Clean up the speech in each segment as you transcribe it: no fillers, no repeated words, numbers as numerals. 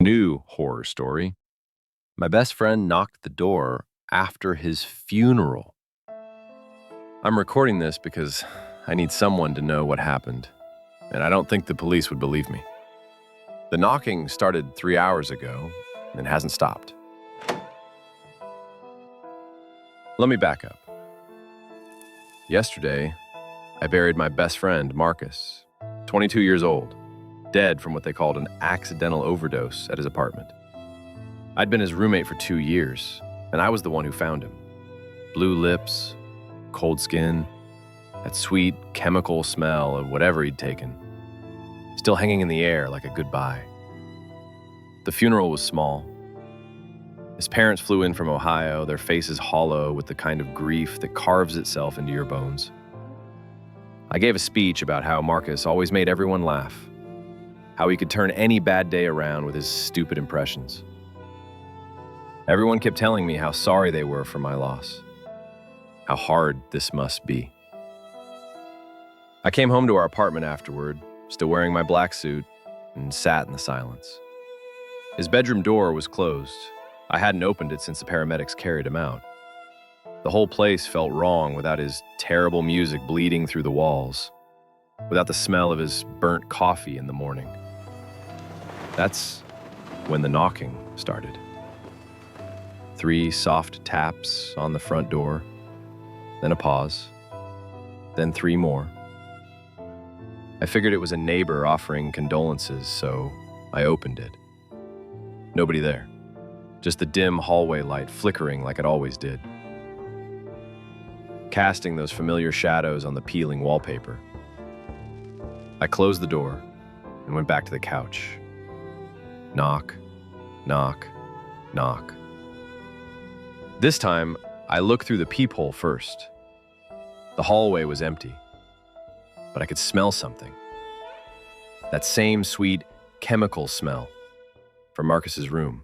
new horror story. My best friend knocked the door after his funeral. I'm recording this because I need someone to know what happened, and I don't think the police would believe me. The knocking started 3 hours ago and hasn't stopped. Let me back up. Yesterday, I buried my best friend, Marcus, 22 years old, dead from what they called an accidental overdose at his apartment. I'd been his roommate for 2 years, and I was the one who found him. Blue lips, cold skin, that sweet chemical smell of whatever he'd taken, still hanging in the air like a goodbye. The funeral was small. His parents flew in from Ohio, their faces hollow with the kind of grief that carves itself into your bones. I gave a speech about how Marcus always made everyone laugh, how he could turn any bad day around with his stupid impressions. Everyone kept telling me how sorry they were for my loss, how hard this must be. I came home to our apartment afterward, still wearing my black suit, and sat in the silence. His bedroom door was closed. I hadn't opened it since the paramedics carried him out. The whole place felt wrong without his terrible music bleeding through the walls, without the smell of his burnt coffee in the morning. That's when the knocking started. 3 soft taps on the front door, then a pause, then 3 more. I figured it was a neighbor offering condolences, so I opened it. Nobody there. Just the dim hallway light flickering like it always did, casting those familiar shadows on the peeling wallpaper. I closed the door and went back to the couch. Knock, knock, knock. This time, I looked through the peephole first. The hallway was empty, but I could smell something. That same sweet chemical smell from Marcus's room.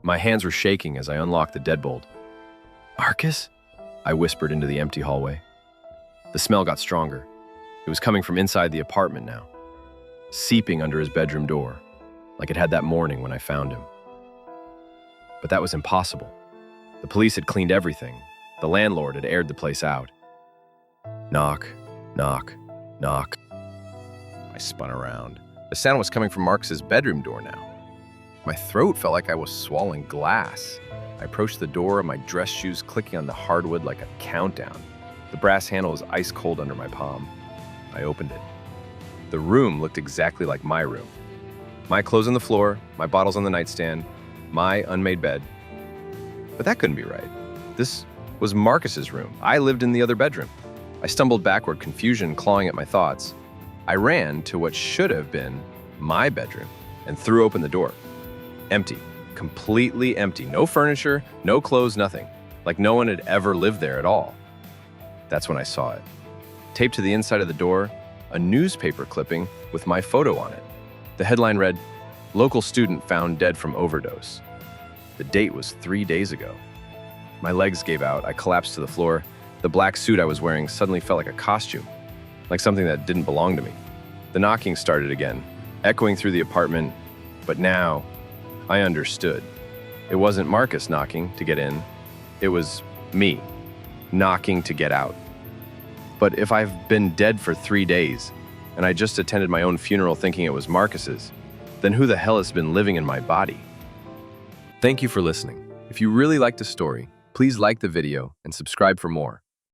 My hands were shaking as I unlocked the deadbolt. "Marcus?" I whispered into the empty hallway. The smell got stronger. It was coming from inside the apartment now, seeping under his bedroom door, like it had that morning when I found him. But that was impossible. The police had cleaned everything. The landlord had aired the place out. Knock, knock, knock. I spun around. The sound was coming from Marcus's bedroom door now. My throat felt like I was swallowing glass. I approached the door, my dress shoes clicking on the hardwood like a countdown. The brass handle was ice cold under my palm. I opened it. The room looked exactly like my room. My clothes on the floor, my bottles on the nightstand, my unmade bed. But that couldn't be right. This was Marcus's room. I lived in the other bedroom. I stumbled backward, confusion clawing at my thoughts. I ran to what should have been my bedroom and threw open the door. Empty, completely empty. No furniture, no clothes, nothing. Like no one had ever lived there at all. That's when I saw it. Taped to the inside of the door, a newspaper clipping with my photo on it. The headline read, "Local student found dead from overdose." The date was 3 days ago. My legs gave out. I collapsed to the floor. The black suit I was wearing suddenly felt like a costume, like something that didn't belong to me. The knocking started again, echoing through the apartment, but now I understood. It wasn't Marcus knocking to get in. It was me knocking to get out. But if I've been dead for 3 days, and I just attended my own funeral thinking it was Marcus's, then who the hell has been living in my body? Thank you for listening. If you really liked the story, please like the video and subscribe for more.